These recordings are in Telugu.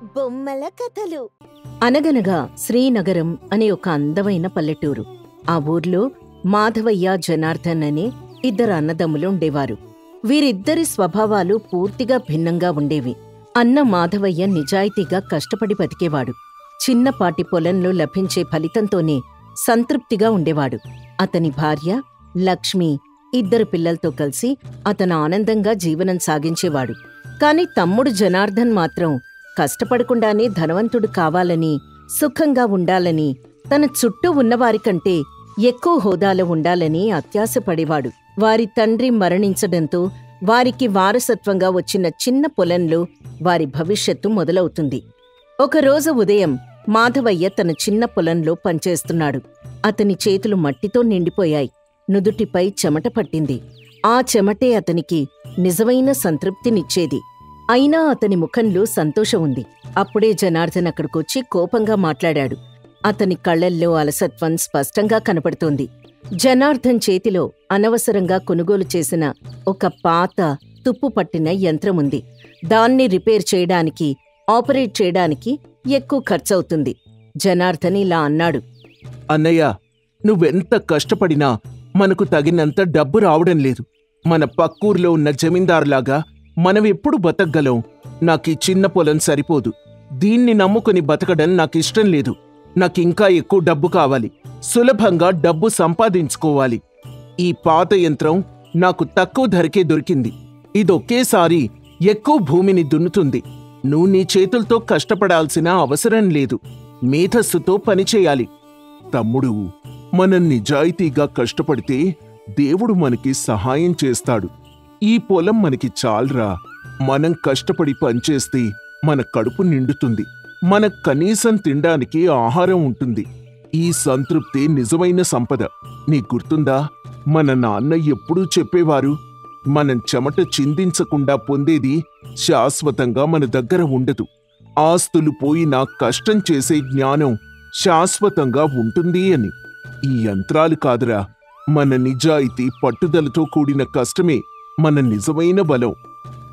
బొమ్మల కథలు. అనగనగా శ్రీనగరం అనే ఒక అందమైన పల్లెటూరు. ఆ ఊర్లో మాధవయ్య, జనార్దన్ అనే ఇద్దరు అన్నదమ్ములు ఉండేవారు. వీరిద్దరి స్వభావాలు పూర్తిగా భిన్నంగా ఉండేవి. అన్న మాధవయ్య నిజాయితీగా కష్టపడి బతికేవాడు. చిన్నపాటి పొలంలో లభించే ఫలితంతోనే సంతృప్తిగా ఉండేవాడు. అతని భార్య లక్ష్మి ఇద్దరు పిల్లలతో కలిసి అతను ఆనందంగా జీవనం సాగించేవాడు. కాని తమ్ముడు జనార్దన్ మాత్రం కష్టపడకుండానే ధనవంతుడు కావాలని, సుఖంగా ఉండాలని, తన చుట్టూ ఉన్నవారికంటే ఎక్కువ హోదాలో ఉండాలని అత్యాశపడేవాడు. వారి తండ్రి మరణించడంతో వారికి వారసత్వంగా వచ్చిన చిన్న పొలంలో వారి భవిష్యత్తు మొదలవుతుంది. ఒకరోజు ఉదయం మాధవయ్య తన చిన్న పొలంలో పనిచేస్తున్నాడు. అతని చేతులు మట్టితో నిండిపోయాయి. నుదుటిపై చెమట పట్టింది. ఆ చెమటే అతనికి నిజమైన సంతృప్తినిచ్చేది. అయినా అతని ముఖంలో సంతోషం ఉంది. అప్పుడే జనార్దన్ అక్కడికొచ్చి కోపంగా మాట్లాడాడు. అతని కళ్లల్లో అలసత్వం స్పష్టంగా కనపడుతోంది. జనార్దన్ చేతిలో అనవసరంగా కొనుగోలు చేసిన ఒక పాత తుప్పు పట్టిన యంత్రముంది. దాన్ని రిపేర్ చేయడానికి, ఆపరేట్ చేయడానికి ఎక్కువ ఖర్చవుతుంది. జనార్దన్ ఇలా అన్నాడు. అన్నయ్య, నువ్వెంత కష్టపడినా మనకు తగినంత డబ్బు రావడం లేదు. మన పక్కూర్లో ఉన్న జమీందారులాగా మనమెప్పుడు బతకగలం? నాకీ చిన్న పొలం సరిపోదు. దీన్ని నమ్ముకుని బతకడం నాకిష్టం లేదు. నాకింకా ఎక్కువ డబ్బు కావాలి. సులభంగా డబ్బు సంపాదించుకోవాలి. ఈ పాత యంత్రం నాకు తక్కువ ధరకే దొరికింది. ఇదొకేసారి ఎక్కువ భూమిని దున్నుతుంది. నువ్వు నీ చేతులతో కష్టపడాల్సిన అవసరం లేదు. మేధస్సుతో పనిచేయాలి. తమ్ముడు, మనం నిజాయితీగా కష్టపడితే దేవుడు మనకి సహాయం చేస్తాడు. ఈ పొలం మనకి చాలరా. మనం కష్టపడి పనిచేస్తే మన కడుపు నిండుతుంది. మనకు కనీసం తినడానికి ఆహారం ఉంటుంది. ఈ సంతృప్తి నిజమైన సంపద. నీకు గుర్తుందా? మన నాన్న ఎప్పుడూ చెప్పేవారు, మనం చెమట చిందించకుండా పొందేది శాశ్వతంగా మన దగ్గర ఉండదు. ఆస్తులు పోయినా కష్టం చేసే జ్ఞానం శాశ్వతంగా ఉంటుంది అని. ఈ యంత్రాలు కాదురా, మన నిజాయితీ, పట్టుదలతో కూడిన కష్టమే మన నిజమైన బలం.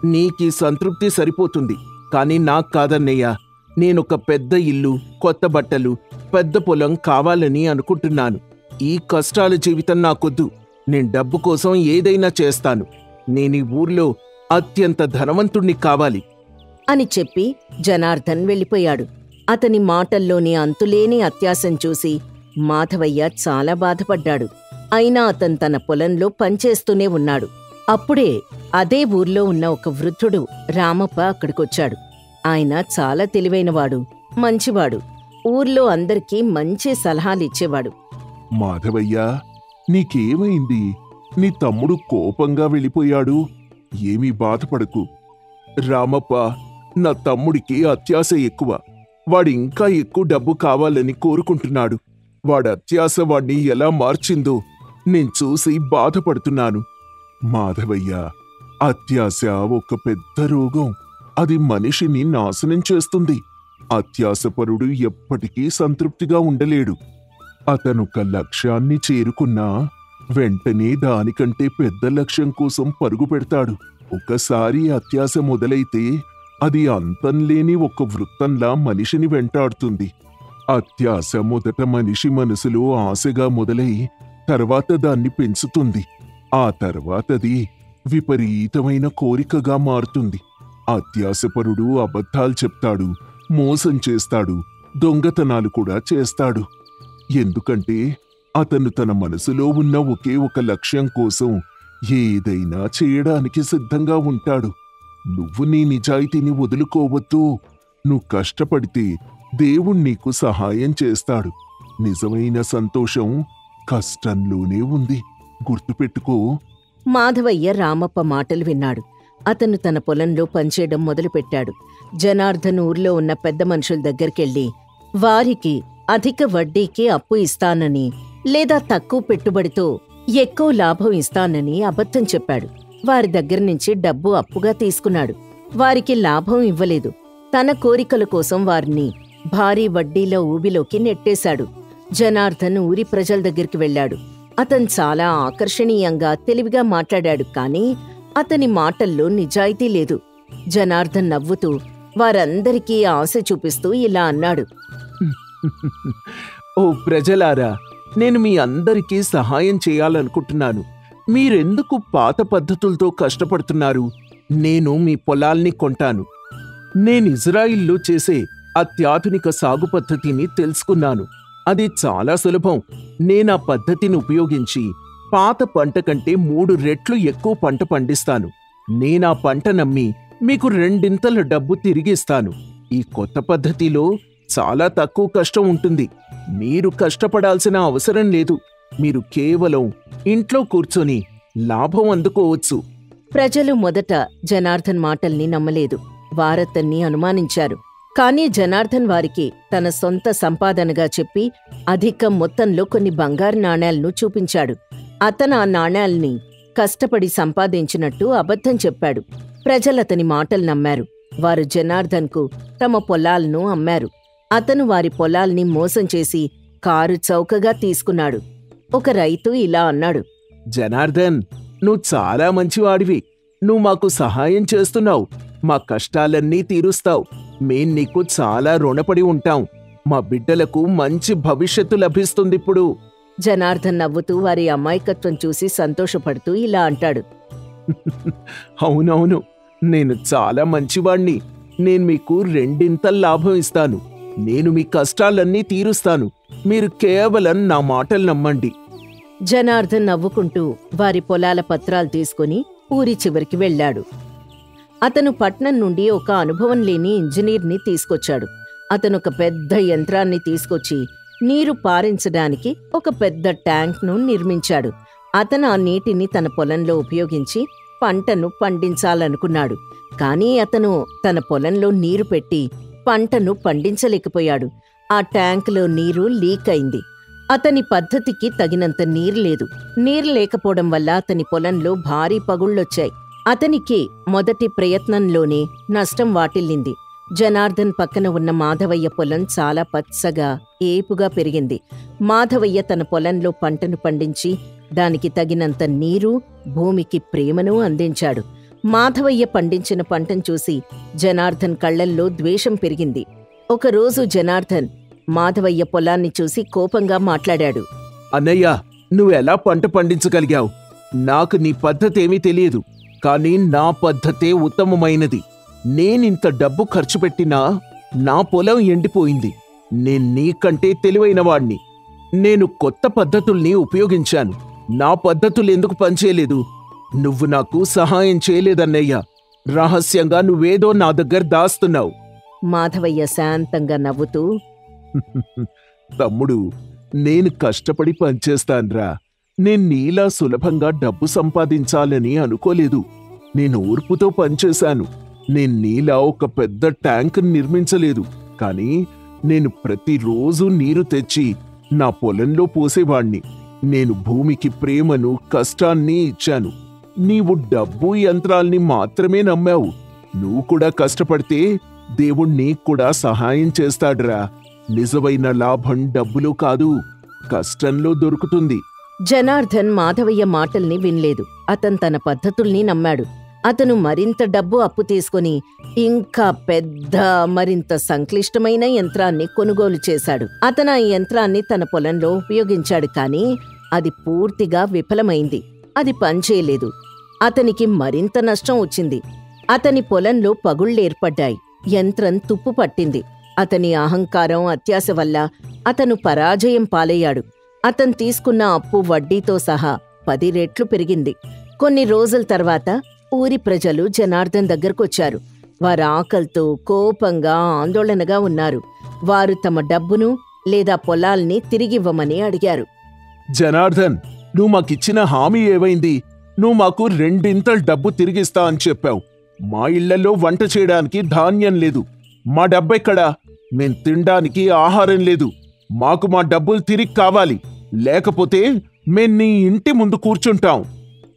నీకీ సంతృప్తి సరిపోతుంది, కాని నాకు కాదన్నయ్య. నేనొక పెద్ద ఇల్లు, కొత్త బట్టలు, పెద్ద పొలం కావాలని అనుకుంటున్నాను. ఈ కష్టాల జీవితం నాకొద్దు. నేను డబ్బు కోసం ఏదైనా చేస్తాను. నేనీ ఊర్లో అత్యంత ధనవంతుణ్ణి కావాలి అని చెప్పి జనార్దన్ వెళ్ళిపోయాడు. అతని మాటల్లోని అంతులేని అత్యాశం చూసి మాధవయ్య చాలా బాధపడ్డాడు. అయినా అతను తన పొలంలో పనిచేస్తూనే ఉన్నాడు. అప్పుడే అదే ఊర్లో ఉన్న ఒక వృద్ధుడు రామప్ప అక్కడికొచ్చాడు. ఆయన చాలా తెలివైనవాడు, మంచివాడు. ఊర్లో అందరికీ మంచి సలహాలిచ్చేవాడు. మాధవయ్యా, నీకేమైంది? నీ తమ్ముడు కోపంగా వెళ్ళిపోయాడు. ఏమీ బాధపడకు. రామప్ప, నా తమ్ముడికి అత్యాశ ఎక్కువ. వాడింకా ఎక్కువ డబ్బు కావాలని కోరుకుంటున్నాడు. వాడి అత్యాశ వాణ్ణి ఎలా మార్చిందో నేను చూసి బాధపడుతున్నాను. మాధవయ్యా, అత్యాశ ఒక పెద్ద రోగం. అది మనిషిని నాశనం చేస్తుంది. అత్యాశపరుడు ఎప్పటికీ సంతృప్తిగా ఉండలేడు. అతనొక లక్ష్యాన్ని చేరుకున్నా వెంటనే దానికంటే పెద్ద లక్ష్యం కోసం పరుగు పెడతాడు. ఒకసారి అత్యాశ మొదలైతే అది అంతంలేని ఒక వృత్తంలా మనిషిని వెంటాడుతుంది. అత్యాశ మొదట మనిషి మనసులో ఆశగా మొదలై తర్వాత దాన్ని పెంచుతుంది. ఆ తర్వాతది విపరీతమైన కోరికగా మారుతుంది. అత్యాశపరుడు అబద్ధాలు చెప్తాడు, మోసం చేస్తాడు, దొంగతనాలు కూడా చేస్తాడు. ఎందుకంటే అతను తన మనసులో ఉన్న ఒకే ఒక లక్ష్యం కోసం ఏదైనా చేయడానికి సిద్ధంగా ఉంటాడు. నువ్వు నీ నిజాయితీని వదులుకోవద్దు. నువ్వు కష్టపడితే దేవుడు నీకు సహాయం చేస్తాడు. నిజమైన సంతోషం కష్టంలోనే ఉంది. గుర్తుపెట్టుకో. మాధవయ్య రామప్ప మాటలు విన్నాడు. అతను తన పొలంలో పనిచేయడం మొదలుపెట్టాడు. జనార్దన్ ఊర్లో ఉన్న పెద్ద మనుషుల దగ్గరికెళ్ళి వారికి అధిక వడ్డీకి అప్పు ఇస్తానని, లేదా తక్కువ పెట్టుబడితో ఎక్కువ లాభం ఇస్తానని అబద్ధం చెప్పాడు. వారి దగ్గర నుంచి డబ్బు అప్పుగా తీసుకున్నాడు. వారికి లాభం ఇవ్వలేదు. తన కోరికల కోసం వారిని భారీ వడ్డీల ఊబిలోకి నెట్టేశాడు. జనార్దన్ ఊరి ప్రజల దగ్గరికి వెళ్ళాడు. అతను చాలా ఆకర్షణీయంగా, తెలివిగా మాట్లాడాడు. కాని అతని మాటల్లో నిజాయితీ లేదు. జనార్దన్ నవ్వుతూ వారందరికీ ఆశ చూపిస్తూ ఇలా అన్నాడు. ఓ ప్రజలారా, నేను మీ అందరికీ సహాయం చేయాలనుకుంటున్నాను. మీరెందుకు పాత పద్ధతులతో కష్టపడుతున్నారు? నేను మీ పొలాల్ని కొంటాను. నేను ఇజ్రాయిల్లో చేసే అత్యాధునిక సాగు పద్ధతిని తెలుసుకున్నాను. అది చాలా సులభం. నేనా పద్ధతిని ఉపయోగించి పాత పంట కంటే 3 రెట్లు ఎక్కువ పంట పండిస్తాను. నేనా పంట నమ్మి మీకు 2 డబ్బు తిరిగిస్తాను. ఈ కొత్త పద్ధతిలో చాలా తక్కువ కష్టం ఉంటుంది. మీరు కష్టపడాల్సిన అవసరం లేదు. మీరు కేవలం ఇంట్లో కూర్చొని లాభం అందుకోవచ్చు. ప్రజలు మొదట జనార్దన్ మాటల్ని నమ్మలేదు. వారతన్ని అనుమానించారు. కానీ జనార్దన్ వారికి తన సొంత సంపాదనగా చెప్పి అధిక మొత్తంలో కొన్ని బంగారు నాణేలను చూపించాడు. అతను ఆ నాణేల్ని కష్టపడి సంపాదించినట్టు అబద్ధం చెప్పాడు. ప్రజలతని మాటలు నమ్మారు. వారు జనార్దన్కు తమ పొలాలను అమ్మారు. అతను వారి పొలాల్ని మోసం చేసి కారు చౌకగా తీసుకున్నాడు. ఒక రైతు ఇలా అన్నాడు. జనార్దన్, నువ్వు చాలా మంచివాడివి. నువ్వు మాకు సహాయం చేస్తున్నావు. మా కష్టాలన్నీ తీరుస్తావు. మేం నీకు చాలా రుణపడి ఉంటాం. మా బిడ్డలకు మంచి భవిష్యత్తు లభిస్తుందిప్పుడు. జనార్దన్ నవ్వుతూ వారి అమాయకత్వం చూసి సంతోషపడుతూ ఇలా అంటాడు. అవునవును, నేను చాలా మంచివాణ్ణి. నేను మీకు 2 లాభం ఇస్తాను. నేను మీ కష్టాలన్నీ తీరుస్తాను. మీరు కేవలం నా మాటలు నమ్మండి. జనార్దన్ నవ్వుకుంటూ వారి పొలాల పత్రాలు తీసుకుని ఊరి చివరికి వెళ్లాడు. అతను పట్నం నుండి ఒక అనుభవం లేని ఇంజనీర్ని తీసుకొచ్చాడు. అతనొక పెద్ద యంత్రాన్ని తీసుకొచ్చి నీరు పారించడానికి ఒక పెద్ద ట్యాంక్ను నిర్మించాడు. అతను ఆ నీటిని తన పొలంలో ఉపయోగించి పంటను పండించాలనుకున్నాడు. కానీ అతను తన పొలంలో నీరు పెట్టి పంటను పండించలేకపోయాడు. ఆ ట్యాంకులో నీరు లీక్ అయింది. అతని పద్ధతికి తగినంత నీరు లేదు. నీరు లేకపోవడం వల్ల అతని పొలంలో భారీ పగుళ్లొచ్చాయి. అతనికి మొదటి ప్రయత్నంలోనే నష్టం వాటిల్లింది. జనార్దన్ పక్కన ఉన్న మాధవయ్య పొలం చాలా పచ్చగా ఏపుగా పెరిగింది. మాధవయ్య తన పొలంలో పంటను పండించి దానికి తగినంత నీరు, భూమికి ప్రేమను అందించాడు. మాధవయ్య పండించిన పంటను చూసి జనార్దన్ కళ్లల్లో ద్వేషం పెరిగింది. ఒకరోజు జనార్దన్ మాధవయ్య పొలాన్ని చూసి కోపంగా మాట్లాడాడు. అన్నయ్య, నువ్వెలా పంట పండించగలిగావు? నాకు నీ పద్ధతేమీ తెలియదు. కానీ నా పద్ధతే ఉత్తమమైనది. నేనింత డబ్బు ఖర్చు పెట్టినా నా పొలం ఎండిపోయింది. నేను నీకంటే తెలివైనవాణ్ణి. నేను కొత్త పద్ధతుల్ని ఉపయోగించాను. నా పద్ధతులెందుకు పనిచేయలేదు? నువ్వు నాకు సహాయం చేయలేదన్నయ్య. రహస్యంగా నువ్వేదో నా దగ్గర దాస్తున్నావు. మాధవయ్య శాంతంగా నవ్వుతూ, తమ్ముడు, నేను కష్టపడి పనిచేస్తాన్రా. నేను నీలా సులభంగా డబ్బు సంపాదించాలని అనుకోలేదు. నేను ఓర్పుతో పనిచేశాను. నేను నీలా ఒక పెద్ద ట్యాంక్ నిర్మించలేదు. కానీ నేను ప్రతిరోజు నీరు తెచ్చి నా పొలంలో పోసేవాణ్ణి. నేను భూమికి ప్రేమను, కష్టాన్ని ఇచ్చాను. నీవు డబ్బు యంత్రాల్ని మాత్రమే నమ్మావు. నువ్వు కూడా కష్టపడితే దేవుడు నీకు కూడా సహాయం చేస్తాడురా. నిజమైన లాభం డబ్బులో కాదు, కష్టంలో దొరుకుతుంది. జనార్దన్ మాధవయ్య మాటల్ని వినలేదు. అతను తన పద్ధతుల్ని నమ్మాడు. అతను మరింత డబ్బు అప్పు తీసుకుని ఇంకా పెద్ద, మరింత సంక్లిష్టమైన యంత్రాన్ని కొనుగోలు చేశాడు. అతను ఆ యంత్రాన్ని తన పొలంలో ఉపయోగించాడు. కానీ అది పూర్తిగా విఫలమైంది. అది పనిచేయలేదు. అతనికి మరింత నష్టం వచ్చింది. అతని పొలంలో పగుళ్లేర్పడ్డాయి. యంత్రం తుప్పు పట్టింది. అతని అహంకారం, అత్యాశ వల్ల అతను పరాజయం పాలయ్యాడు. అతను తీసుకున్న అప్పు వడ్డీతో సహా 10 రెట్లు పెరిగింది. కొన్ని రోజుల తర్వాత ఊరి ప్రజలు జనార్దన్ దగ్గరకొచ్చారు. వారు ఆకలితో, కోపంగా, ఆందోళనగా ఉన్నారు. వారు తమ డబ్బును లేదా పొలాల్ని తిరిగివ్వమని అడిగారు. జనార్దన్, నువ్వు మాకిచ్చిన హామీ ఏవైంది? నువ్వు మాకు 2 డబ్బు తిరిగిస్తా అని చెప్పావు. మా ఇళ్లలో వంట చేయడానికి ధాన్యం లేదు. మా డబ్బెక్కడా? మేం తినడానికి ఆహారం లేదు. మాకు మా డబ్బులు తిరిగి కావాలి. లేకపోతే మేం నీ ఇంటి ముందు కూర్చుంటాం.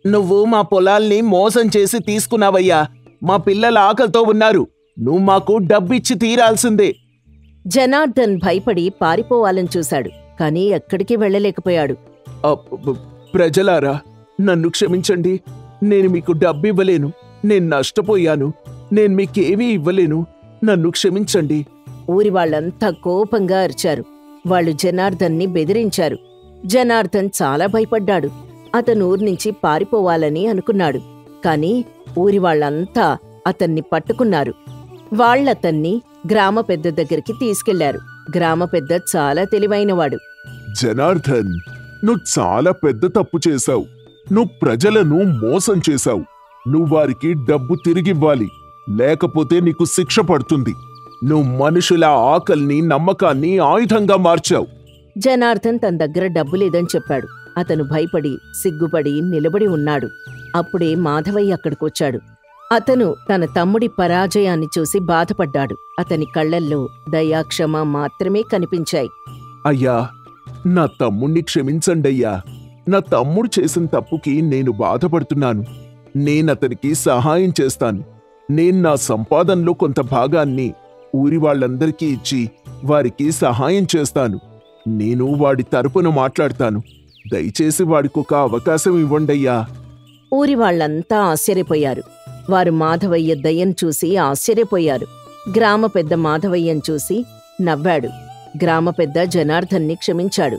నువ్వు మా పొలాల్ని మోసం చేసి తీసుకున్నావయ్యా. మా పిల్లల ఆకలితో ఉన్నారు. నువ్వు మాకు డబ్బిచ్చి తీరాల్సిందే. జనార్దన్ భయపడి పారిపోవాలని చూశాడు. కానీ ఎక్కడికి వెళ్ళలేకపోయాడు. ప్రజలారా, నన్ను క్షమించండి. నేను మీకు డబ్బివ్వలేను. నేను నష్టపోయాను. నేను మీకేమీ ఇవ్వలేను. నన్ను క్షమించండి. ఊరి వాళ్ళంతా కోపంగా అరిచారు. వాళ్ళు జనార్దన్ని బెదిరించారు. జనార్దన్ చాలా భయపడ్డాడు. అతను ఊర్నించి పారిపోవాలని అనుకున్నాడు. కాని ఊరి వాళ్ళంతా అతన్ని పట్టుకున్నారు. వాళ్ళతన్ని గ్రామ పెద్ద దగ్గరికి తీసుకెళ్లారు. గ్రామ పెద్ద చాలా తెలివైనవాడు. జనార్దన్, నువ్వు చాలా పెద్ద తప్పు చేశావు. నువ్వు ప్రజలను మోసం చేశావు. నువ్వు వారికి డబ్బు తిరిగివ్వాలి, లేకపోతే నీకు శిక్ష పడుతుంది. నువ్వు మనుషుల ఆకలిని, నమ్మకాన్ని ఆయుధంగా మార్చావు. జనార్దన్ తన దగ్గర డబ్బు లేదని చెప్పాడు. అతను భయపడి సిగ్గుపడి నిలబడి ఉన్నాడు. అప్పుడే మాధవయ్య అక్కడికొచ్చాడు. అతను తన తమ్ముడి పరాజయాన్ని చూసి బాధపడ్డాడు. అతని కళ్లల్లో దయాక్షమ మాత్రమే కనిపించాయి. అయ్యా, నా తమ్ముణ్ణి క్షమించండయ్యా. నా తమ్ముడు చేసిన తప్పుకి నేను బాధపడుతున్నాను. నేనతనికి సహాయం చేస్తాను. నేను నా సంపాదనలో కొంత భాగాన్ని ఊరి వాళ్ళందరికీ ఇచ్చి వారికి సహాయం చేస్తాను. నేను వాడి తరపున మాట్లాడతాను. దయచేసి వాడికొక అవకాశం ఇవ్వండయ్యా. ఊరి వాళ్ళంతా ఆశ్చర్యపోయారు. వారు మాధవయ్య దయ్యం చూసి ఆశ్చర్యపోయారు. గ్రామ పెద్ద మాధవయ్యం చూసి నవ్వాడు. గ్రామ పెద్ద జనార్దన్ని క్షమించాడు.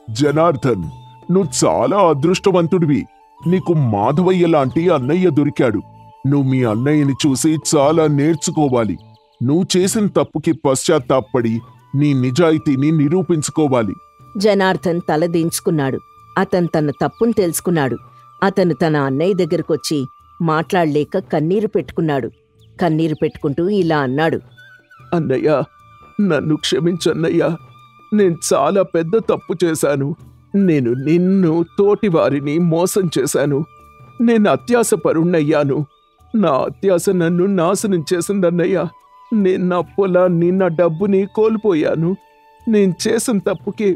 జనార్దన్, నువ్వు చాలా అదృష్టవంతుడివి. నీకు మాధవయ్య లాంటి అన్నయ్య దొరికాడు. నువ్వు మీ అన్నయ్యని చూసి చాలా నేర్చుకోవాలి. నువ్వు చేసిన తప్పుకి పశ్చాత్తాపడి నీ నిజాయితీని నిరూపించుకోవాలి. జనార్దన్ తల దించుకున్నాడు. అతను తన తప్పును తెలుసుకున్నాడు. అతను తన అన్నయ్య దగ్గరకొచ్చి మాట్లాడలేక కన్నీరు పెట్టుకున్నాడు. కన్నీరు పెట్టుకుంటూ ఇలా అన్నాడు. అన్నయ్య, నన్ను క్షమించన్నయ్యా. నేను చాలా పెద్ద తప్పు చేశాను. నేను నిన్ను, తోటివారిని మోసం చేశాను. నేను అత్యాశపరుణ్ణయ్యాను. నా అత్యాశ నన్ను నాశనం చేసిందన్నయ్యా. నేను నా పొలాన్ని, నా డబ్బుని కోల్పోయాను. నేను చేసిన తప్పుకి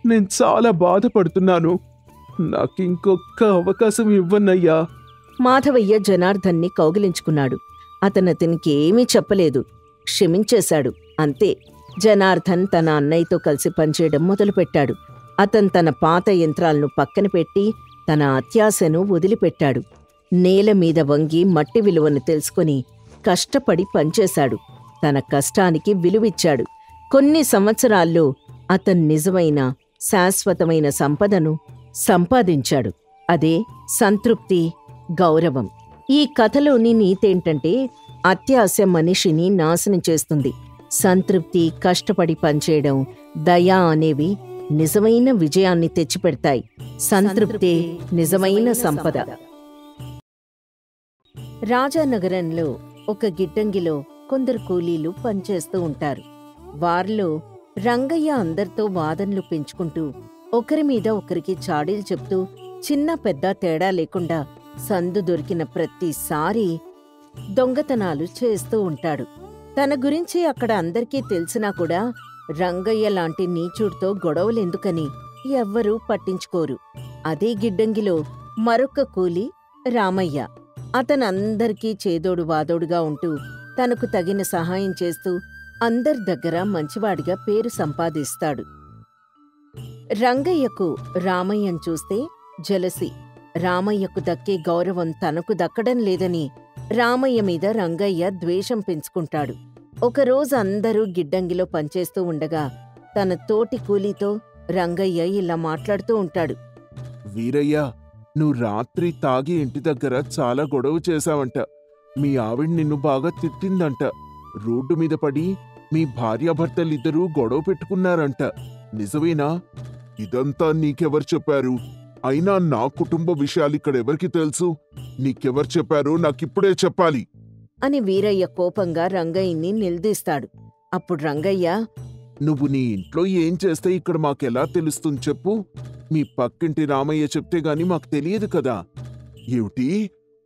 నేను చాలా బాధపడుతున్నాను. నాకింకొక్క అవకాశం ఇవ్వన్నయ్యా. మాధవయ్య జనార్దన్ని కౌగిలించుకున్నాడు. అతనికి ఏమీ చెప్పలేదు, క్షమించేశాడు. అంతే. జనార్దన్ తన అన్నయ్యతో కలిసి పనిచేయడం మొదలుపెట్టాడు. అతను తన పాత యంత్రాలను పక్కన పెట్టి తన అత్యాశను వదిలిపెట్టాడు. నేల మీద వంగి మట్టి విలువను తెలుసుకుని కష్టపడి పనిచేశాడు. తన కష్టానికి విలువిచ్చాడు. కొన్ని సంవత్సరాల్లో అతను నిజమైన, శాశ్వతమైన సంపదను సంపాదించాడు. అదే సంతృప్తి, గౌరవం. ఈ కథలోని నీతేంటంటే, అత్యాశ మనిషిని నాశనం చేస్తుంది. సంతృప్తి, కష్టపడి పనిచేయడం, దయ అనేవి నిజమైన విజయాన్ని తెచ్చిపెడతాయి. సంతృప్తే నిజమైన సంపద. రాజానగరంలో ఒక గిడ్డంగిలో కొందరు కూలీలు పనిచేస్తూ ఉంటారు. వారిలో రంగయ్య అందరితో వాదనలు పెంచుకుంటూ, ఒకరి మీద ఒకరికి చాడీలు చెప్తూ, చిన్న పెద్ద తేడా లేకుండా సందు దొరికిన ప్రతిసారి దొంగతనాలు చేస్తూ ఉంటాడు. తన గురించి అక్కడ అందరికీ తెలిసినా కూడా రంగయ్య లాంటి నీచుడితో గొడవలెందుకని ఎవ్వరూ పట్టించుకోరు. అదే గిడ్డంగిలో మరొక కూలి రామయ్య. అతనందరికీ చేదోడు వాదోడుగా ఉంటూ, తనకు తగిన సహాయం చేస్తూ అందరి దగ్గర మంచివాడిగా పేరు సంపాదిస్తాడు. రంగయ్యకు రామయ్యను చూస్తే జలసి. రామయ్యకు దక్కే గౌరవం తనకు దక్కడం లేదని రామయ్య మీద రంగయ్య ద్వేషం పెంచుకుంటాడు. ఒకరోజు అందరూ గిడ్డంగిలో పనిచేస్తూ ఉండగా తన తోటి కూలీతో రంగయ్య ఇలా మాట్లాడుతూ ఉంటాడు. వీరయ్య, నువ్వు రాత్రి తాగి ఇంటి దగ్గర చాలా గొడవ చేశావంట. మీ ఆవిడ నిన్ను బాగా తిట్టిందంట. రోడ్డు మీద పడి మీ భార్యాభర్తలిద్దరూ గొడవ పెట్టుకున్నారంట. నిజమేనా? ఇదంతా నీకెవరు చెప్పారు? అయినా నా కుటుంబ విషయాలు ఇక్కడెవరికి తెలుసు? నీకెవరు చెప్పారో నాకిప్పుడే చెప్పాలి అని వీరయ్య కోపంగా రంగయ్యని నిలదీస్తాడు. అప్పుడు రంగయ్య, నువ్వు నీ ఇంట్లో ఏం చేస్తే ఇక్కడ మాకెలా తెలుస్తుంది చెప్పు? మీ పక్కింటి రామయ్య చెప్తే గాని మాకు తెలియదు కదా. ఏమిటి,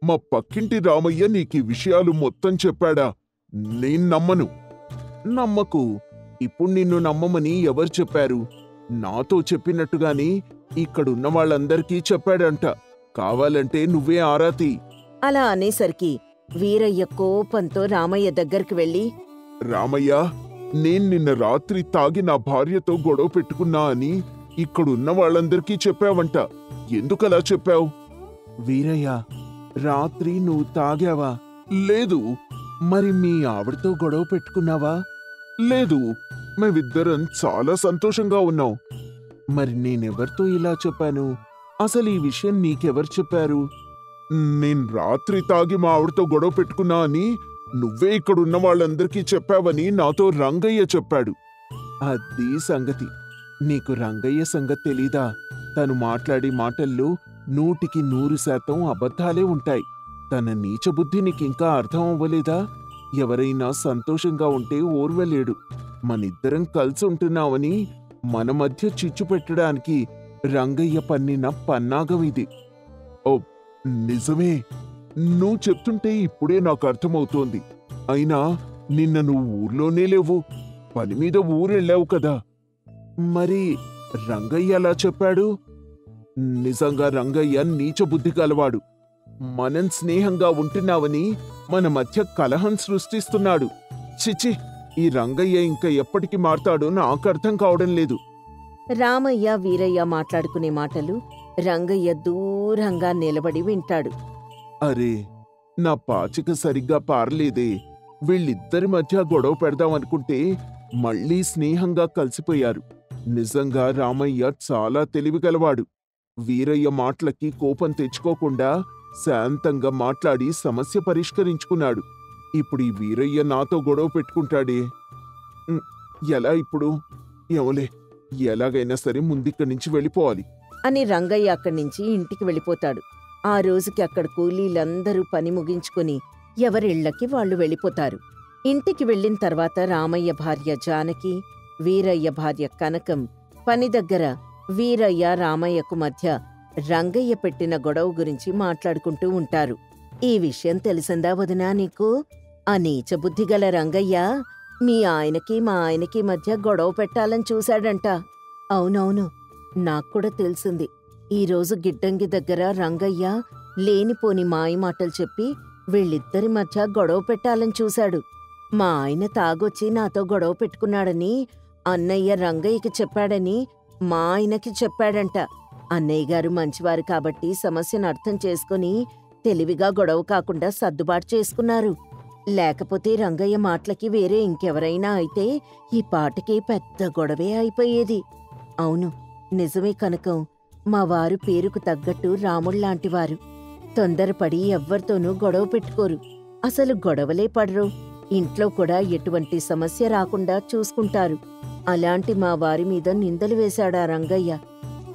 మా పక్కింటి రామయ్య నీకీ విషయాలు మొత్తం చెప్పాడా? నేను నమ్మను. నమ్మకు. ఇప్పుడు నిన్ను నమ్మమని ఎవరు చెప్పారు? నాతో చెప్పినట్టుగాని ఇక్కడున్న వాళ్ళందరికీ చెప్పాడంట. కావాలంటే నువ్వే ఆరాతి. అలా అనేసరికి వీరయ్య కోపంతో రామయ్య దగ్గరికి వెళ్ళి, రామయ్య, నేను నిన్న రాత్రి తాగి నా భార్యతో గొడవ పెట్టుకున్నా అని ఇక్కడున్న వాళ్ళందరికీ చెప్పావంట. ఎందుకలా చెప్పావు? వీరయ్య, రాత్రి నువ్వు తాగావా? లేదు, మరి మీ ఆవిడతో గొడవ పెట్టుకున్నావా? లేదు, మేమిద్దరం చాలా సంతోషంగా ఉన్నాం. మరి నేనెవరితో ఇలా చెప్పాను? అసలు ఈ విషయం నీకెవరు చెప్పారు? నేను రాత్రి తాగి మా ఆవిడతో గొడవ పెట్టుకున్నా అని నువ్వే ఇక్కడున్న వాళ్ళందరికీ చెప్పావని నాతో రంగయ్య చెప్పాడు. అది సంగతి. నీకు రంగయ్య సంగతి తెలీదా? తను మాట్లాడే మాటల్లో 100% అబద్ధాలే ఉంటాయి. తన నీచబుద్ధి నీకింకా అర్థం అవ్వలేదా? ఎవరైనా సంతోషంగా ఉంటే ఓర్వలేడు. మనిద్దరం కలిసి ఉంటున్నావని మన మధ్య చిచ్చు పెట్టడానికి రంగయ్య పన్నిన పన్నాగం ఇది. ఓ నిజమే, నువ్వు చెప్తుంటే ఇప్పుడే నాకు అర్థమవుతోంది. అయినా నిన్న నువ్వు ఊర్లోనే లేవు, పని మీద ఊరెళ్ళావు కదా. మరి రంగయ్య ఎలా చెప్పాడు? నిజంగా రంగయ్య నీచబుద్ధి గలవాడు. మనం స్నేహంగా ఉంటున్నావని మన మధ్య కలహం సృష్టిస్తున్నాడు. చిచి, ఈ రంగయ్య ఇంకా ఎప్పటికి మారతాడో నాకు అర్థం కావడం లేదు. రామయ్య వీరయ్య మాట్లాడుకునే మాటలు రంగయ్య దూరంగా నిలబడి వింటాడు. అరే, నా పాచిక సరిగ్గా పారలేదే. వీళ్ళిద్దరి మధ్య గొడవ పెడదామనుకుంటే మళ్ళీ స్నేహంగా కలిసిపోయారు. నిజంగా రామయ్య చాలా తెలివిగలవాడు. వీరయ్య మాటలకి కోపం తెచ్చుకోకుండా శాంతంగా మాట్లాడి సమస్య పరిష్కరించుకున్నాడు. ఇప్పుడు ఈ వీరయ్య నాతో గొడవ పెట్టుకుంటాడే, ఎలా ఇప్పుడు? ఏమోలే, ఎలాగైనా సరే ముందిక్కడి నుంచి వెళ్ళిపోవాలి అని రంగయ్య అక్కడి నుంచి ఇంటికి వెళ్ళిపోతాడు. ఆ రోజుకి అక్కడ కూలీలందరూ పని ముగించుకుని ఎవరిళ్లకి వాళ్ళు వెళ్ళిపోతారు. ఇంటికి వెళ్ళిన తర్వాత రామయ్య భార్య జానకి, వీరయ్య భార్య కనకం పని దగ్గర వీరయ్య రామయ్యకు మధ్య రంగయ్య పెట్టిన గొడవ గురించి మాట్లాడుకుంటూ ఉంటారు. ఈ విషయం తెలిసిందా వదినా నీకు? ఆ నీచబుద్ధిగల రంగయ్య మీ ఆయనకి మా ఆయనకి మధ్య గొడవ పెట్టాలని చూశాడంట. అవునవును, నాక్కూడా తెలిసింది. ఈరోజు గిడ్డంగి దగ్గర రంగయ్య లేనిపోని మాయమాటలు చెప్పి వీళ్ళిద్దరి మధ్య గొడవ పెట్టాలని చూశాడు. మా ఆయన తాగొచ్చి నాతో గొడవ పెట్టుకున్నాడని అన్నయ్య రంగయ్యకి చెప్పాడని మా ఆయనకి చెప్పాడంట. అన్నయ్య గారు మంచివారు కాబట్టి సమస్యను అర్థం చేసుకుని తెలివిగా గొడవ కాకుండా సర్దుబాటు చేసుకున్నారు. లేకపోతే రంగయ్య మాటలకి వేరే ఇంకెవరైనా అయితే ఈ పాటకి పెద్ద గొడవే అయిపోయేది. అవును, నిజమే కనకం. మా వారు పేరుకు తగ్గట్టు రాముళ్లాంటివారు. తొందరపడి ఎవ్వరితోనూ గొడవ పెట్టుకోరు. అసలు గొడవలే పడరు. ఇంట్లో కూడా ఎటువంటి సమస్య రాకుండా చూసుకుంటారు. అలాంటి మా వారి మీద నిందలు వేశాడా రంగయ్య.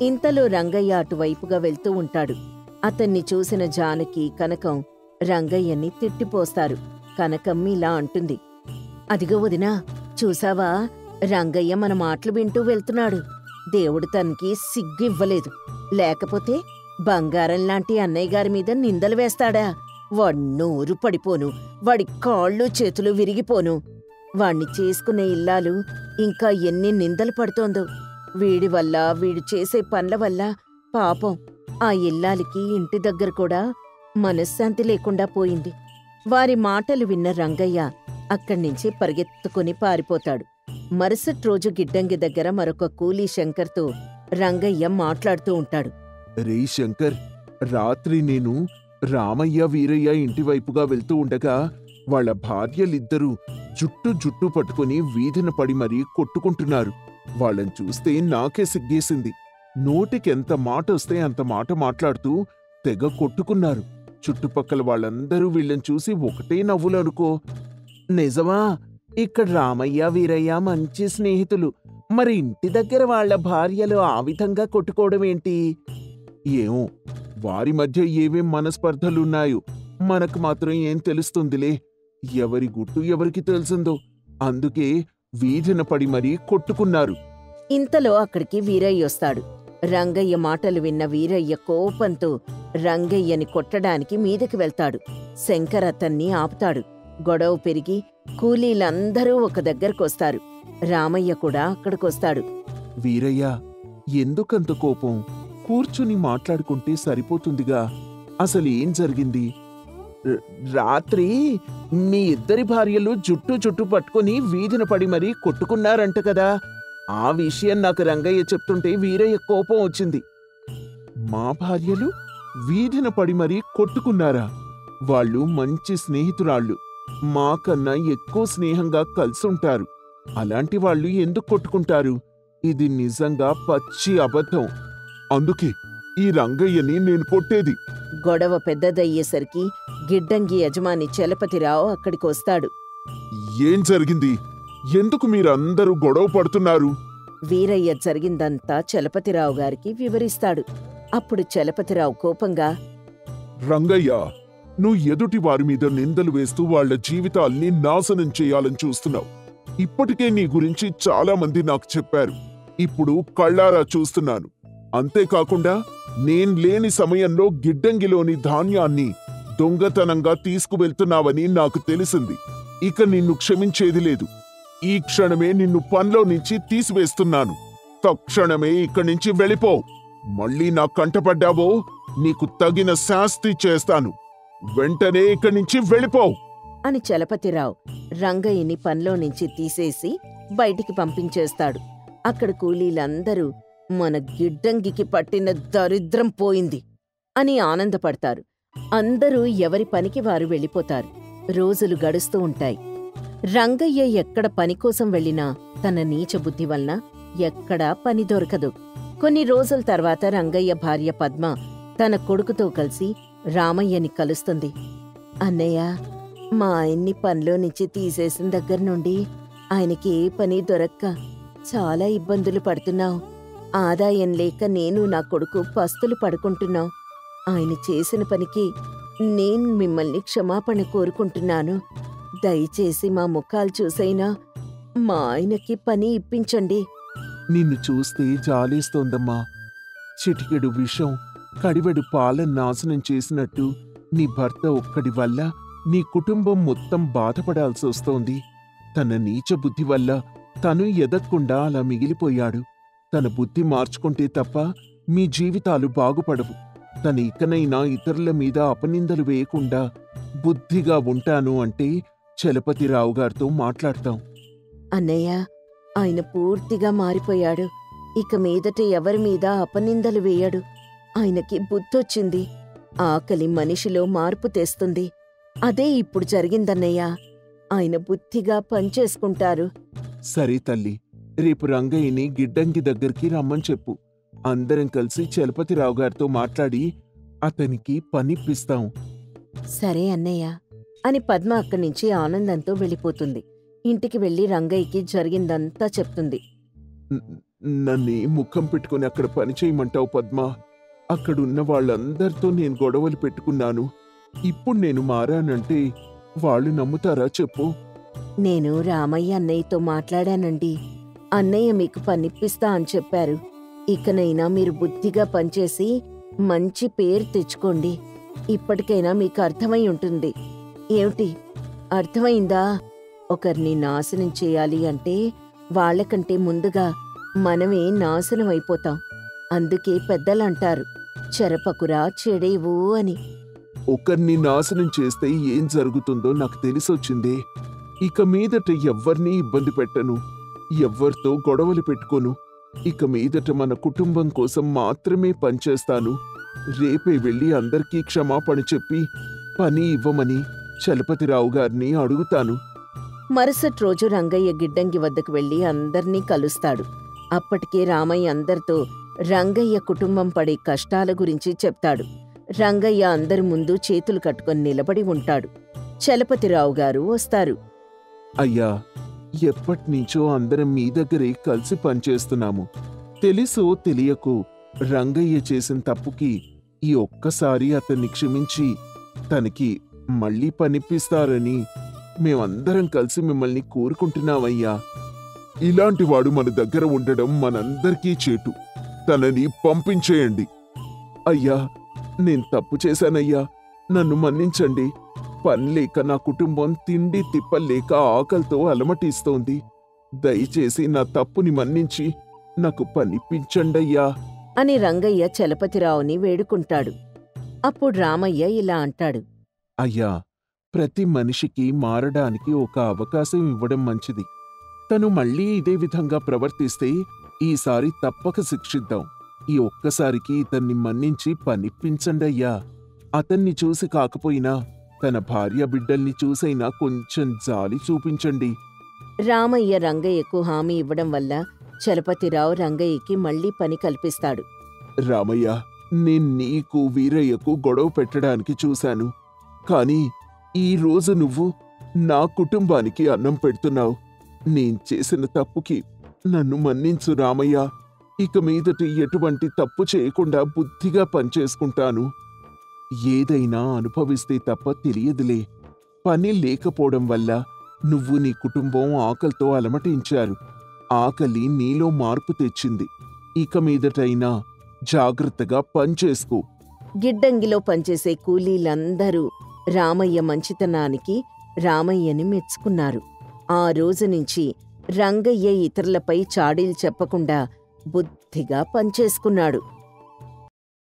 ఇంతలో రంగయ్య అటువైపుగా వెళ్తూ ఉంటాడు. అతన్ని చూసిన జానకి, కనకం రంగయ్యని తిట్టిపోస్తారు. కనకం ఇలా అంటుంది, అదిగో వదినా, చూసావా, రంగయ్య మన మాటలు వింటూ వెళ్తున్నాడు. దేవుడు తనకి సిగ్గు ఇవ్వలేదు. లేకపోతే బంగారం లాంటి అన్నయ్య గారి మీద నిందలు వేస్తాడా? వాడి నోరు పడిపోను, వాడి కాళ్ళు చేతులు విరిగిపోను. వాణ్ణి చేసుకునే ఇల్లాలు ఇంకా ఎన్ని నిందలు పడుతోందో. వీడి వల్ల, వీడు చేసే పనుల వల్ల పాపం ఆ ఇల్లాలికి ఇంటి దగ్గర కూడా మనశ్శాంతి లేకుండా పోయింది. వారి మాటలు విన్న రంగయ్య అక్కడ్నించి పరిగెత్తుకుని పారిపోతాడు. మరుసటి రోజు గిడ్డంగి దగ్గర మరొక కూలీ శంకర్తో రంగయ్య మాట్లాడుతూ ఉంటాడు. రే శంకర్, రాత్రి నేను రామయ్య వీరయ్య ఇంటివైపుగా వెళ్తూ ఉండగా వాళ్ళ భార్యలిద్దరూ జుట్టు పట్టుకుని వీధిన పడి మరీ కొట్టుకుంటున్నారు. వాళ్ళని చూస్తే నాకే సిగ్గేసింది. నోటికెంత మాటొస్తే అంత మాట మాట్లాడుతూ తెగ కొట్టుకున్నారు. చుట్టుపక్కల వాళ్ళందరూ వీళ్ళని చూసి ఒకటే నవ్వులు అనుకో. నిజమా? ఇక్కడ రామయ్య వీరయ్య మంచి స్నేహితులు. మరి ఇంటి దగ్గర వాళ్ళ భార్యలు ఆ విధంగా కొట్టుకోవడం ఏంటి? ఏమో, వారి మధ్య ఏవేం మనస్పర్ధలున్నాయో మనకు మాత్రం ఏం తెలుస్తుందిలే. ఎవరి గుట్టు ఎవరికి తెలిసిందో. అందుకే వీధిన పడి మరీ కొట్టుకున్నారు. ఇంతలో అక్కడికి వీరయ్య వస్తాడు. రంగయ్య మాటలు విన్న వీరయ్య కోపంతో రంగయ్యని కొట్టడానికి మీదకి వెళ్తాడు. శంకర్ అతన్ని ఆపుతాడు. గొడవ పెరిగి కూలీలందరూ ఒక దగ్గరకొస్తారు. రామయ్య కూడా అక్కడికొస్తాడు. వీరయ్య, ఎందుకంత కోపం? కూర్చుని మాట్లాడుకుంటే సరిపోతుందిగా. అసలేం జరిగింది? రాత్రి మీ ఇద్దరి భార్యలు జుట్టు పట్టుకుని వీధిన పడి మరీ కొట్టుకున్నారంట కదా. ఆ విషయం నాకు రంగయ్య చెప్తుంటే వీరయ్య కోపం వచ్చింది. మా భార్యలు వీధిన పడి మరీ కొట్టుకున్నారా? వాళ్ళు మంచి స్నేహితురాళ్ళు. మాకన్నా ఎక్కువ స్నేహంగా కలిసుంటారు. అలాంటి వాళ్ళు ఎందుకు కొట్టుకుంటారు? ఇది నిజంగా పచ్చి అబద్ధం. అందుకే ఈ రంగయ్యని నేను కొట్టేది. గొడవ పెద్దదయ్యేసరికి గిడ్డంగి యజమాని చలపతిరావు అక్కడికొస్తాడు. ఏం జరిగింది? ఎందుకు మీరందరూ గొడవ పడుతున్నారు? వీరయ్య జరిగిందంతా చలపతిరావు గారికి వివరిస్తాడు. అప్పుడు చలపతిరావు కోపంగా, రంగయ్య, నువ్వు ఎదుటి వారి మీద నిందలు వేస్తూ వాళ్ల జీవితాల్ని నాశనం చేయాలని చూస్తున్నావు. ఇప్పటికే నీ గురించి చాలా మంది నాకు చెప్పారు. ఇప్పుడు కళ్ళారా చూస్తున్నాను. అంతేకాకుండా నేను లేని సమయంలో గిడ్డంగిలోని ధాన్యాన్ని దొంగతనంగా తీసుకువెళ్తున్నావని నాకు తెలిసింది. ఇక నిన్ను క్షమించేది లేదు. ఈ క్షణమే నిన్ను పనిలో నుంచి తీసివేస్తున్నాను. తక్షణమే ఇక్కడి నుంచి వెళ్ళిపో. మళ్ళీ నా కంటపడ్డావో నీకు తగిన శాస్తి చేస్తాను. వెంటనే ఇక్కడి నుంచి వెళ్ళిపో అని చలపతిరావు రంగయ్యని పనిలో నుంచి తీసేసి బయటికి పంపించేస్తాడు. అక్కడ కూలీలందరూ మన గిడ్డంగికి పట్టిన దరిద్రం పోయింది అని ఆనందపడతారు. అందరూ ఎవరి పనికి వారు వెళ్ళిపోతారు. రోజులు గడుస్తూ ఉంటాయి. రంగయ్య ఎక్కడ పనికోసం వెళ్ళినా తన నీచ బుద్ధి వలన ఎక్కడా పని దొరకదు. కొన్ని రోజుల తర్వాత రంగయ్య భార్య పద్మ తన కొడుకుతో కలిసి రామయ్యని కలుస్తుంది. అన్నయ్య, మా ఆయన్ని పనిలో నుంచి తీసేసిన దగ్గర నుండి ఆయనకి ఏ పని దొరక్క చాలా ఇబ్బందులు పడుతున్నావు. ఆదాయం లేక నేను నా కొడుకు పస్తులు పడుకుంటున్నాం. ఆయన చేసిన పనికి నేను మిమ్మల్ని క్షమాపణ కోరుకుంటున్నాను. దయచేసి మా ముఖాలు చూసైనా మా ఆయనకి పని ఇప్పించండి. నిన్ను చూస్తే జాలేస్తోందమ్మా. చిటికెడు విషం కడివెడు పాలను నాశనం చేసినట్టు నీ భర్త ఒక్కడి వల్ల నీ కుటుంబం మొత్తం బాధపడాల్సొస్తోంది. తన నీచ బుద్ధి వల్ల తను ఎదగకుండా అలా మిగిలిపోయాడు. తన బుద్ధి మార్చుకుంటే తప్ప మీ జీవితాలు బాగుపడవు. తన ఇకనైనా ఇతరుల మీద అపనిందలు వేయకుండా బుద్ధిగా ఉంటాను అంటే చలపతిరావు గారితో మాట్లాడతాం. అన్నయ్య, ఆయన పూర్తిగా మారిపోయాడు. ఇక మీదట ఎవరి మీద అపనిందలు వేయడు. ఆయనకి బుద్ధొచ్చింది. ఆకలి మనిషిలో మార్పు తెస్తుంది. అదే ఇప్పుడు జరిగిందన్నయ్య. ఆయన బుద్ధిగా పనిచేసుకుంటారు. సరే తల్లి, రేపు రంగయ్యని గిడ్డంగి దగ్గరికి రమ్మని చెప్పు. అందరం కలిసి చలపతిరావు గారితో మాట్లాడి అతనికి పనిప్పిస్తాం. సరే అన్నయ్య అని పద్మ అక్కడి నుంచి ఆనందంతో వెళ్ళిపోతుంది. ఇంటికి వెళ్లి రంగయ్యకి జరిగిందంతా చెప్తుంది. నన్ను ముఖం పెట్టుకుని అక్కడ పని చేయమంటావు పద్మ? అక్కడున్న వాళ్ళందరితో నేను గొడవలు పెట్టుకున్నాను. ఇప్పుడు నేను మారానంటే వాళ్ళు నమ్ముతారా చెప్పు? నేను రామయ్య అన్నయ్యతో మాట్లాడానండి. అన్నయ్య మీకు పనిప్పిస్తా అని చెప్పారు. ఇకనైనా మీరు బుద్ధిగా పనిచేసి మంచి పేరు తెచ్చుకోండి. ఇప్పటికైనా మీకు అర్థమై ఉంటుంది. ఏమిటి, అర్థమైందా? ఒకరిని నాశనం చేయాలి అంటే వాళ్లకంటే ముందుగా మనమే నాశనం అయిపోతాం. అందుకే పెద్దలంటారు, చెరపకురా చెడేవు అని. ఒకరిని నాశనం చేస్తే ఏం జరుగుతుందో నాకు తెలిసొచ్చిందే. ఇక మీదట ఎవ్వర్నీ ఇబ్బంది పెట్టను, ఎవ్వరితో గొడవలు పెట్టుకోను. ఇక మీదట మన కుటుంబం కోసం మాత్రమే పనిచేస్తాను. రేపే వెళ్ళి అందరికీ క్షమాపణ చెప్పి పని ఇవ్వమని చలపతిరావు గారిని అడుగుతాను. మరుసటి రోజు రంగయ్య గిడ్డంగి వద్దకు వెళ్లి అందర్నీ కలుస్తాడు. అప్పటికే రామయ్య అందరితో రంగయ్య కుటుంబం పడే కష్టాల గురించి చెప్తాడు. రంగయ్య అందరి ముందు చేతులు కట్టుకొని నిలబడి ఉంటాడు. చలపతిరావు గారు వస్తారు. అయ్యా, ఎప్పటినుంచో అందరం మీ దగ్గరే కలిసి పనిచేస్తున్నాము. తెలుసో తెలియకో రంగయ్య చేసిన తప్పుకి ఈ ఒక్కసారి అతన్ని క్షమించి తనకి మళ్ళీ పనిపిస్తారని మేమందరం కలిసి మిమ్మల్ని కోరుకుంటున్నామయ్యా. ఇలాంటివాడు మన దగ్గర ఉండడం మనందరికీ చేటు. తనని పంపించేయండి. అయ్యా, నేను తప్పు చేశానయ్యా, నన్ను మన్నించండి. పనిలేక నా కుటుంబం తిండి తిప్పలేక ఆకలితో అలమటిస్తోంది. దయచేసి నా తప్పుని మన్నించి నాకు పనిపించండయ్యా అని రంగయ్య చలపతిరావుని వేడుకుంటాడు. అప్పుడు రామయ్య ఇలా అంటాడు. అయ్యా, ప్రతి మనిషికి మారడానికి ఒక అవకాశం ఇవ్వడం మంచిది. తను మళ్ళీ ఇదే విధంగా ప్రవర్తిస్తే ఈసారి తప్పక శిక్షిద్దాం. ఈ ఒక్కసారికి ఇతన్ని మన్నించి పనిపించండయ్యా. అతన్ని చూసి కాకపోయినా తన భార్య బిడ్డల్ని చూసైనా కొంచెం జాలి చూపించండి. రామయ్య రంగయ్యకు హామీ ఇవ్వడం వల్ల చలపతిరావు రంగయ్యకి మళ్లీ పని కల్పిస్తాడు. రామయ్య, నేను నీకు వీరయ్యకు గొడవ పెట్టడానికి చూశాను, కానీ ఈ రోజు నువ్వు నా కుటుంబానికి అన్నం పెడుతున్నావు. నేను చేసిన తప్పుకి నన్ను మన్నించు రామయ్య. ఇక మీదటి ఎటువంటి తప్పు చేయకుండా బుద్ధిగా పనిచేసుకుంటాను. ఏదైనా అనుభవిస్తే తప్ప తెలియదులే. పని లేకపోవడం వల్ల నువ్వు నీ కుటుంబం ఆకలితో అలమటించారు. ఆకలి నీలో మార్పు తెచ్చింది. ఇక మీదటైనా జాగ్రత్తగా పనిచేసుకో. గిడ్డంగిలో పనిచేసే కూలీలందరూ రామయ్య మంచితనానికి రామయ్యని మెచ్చుకున్నారు. ఆ రోజు నుంచి రంగయ్య ఇతరులపై చాడీలు చెప్పకుండా బుద్ధిగా పనిచేసుకున్నాడు.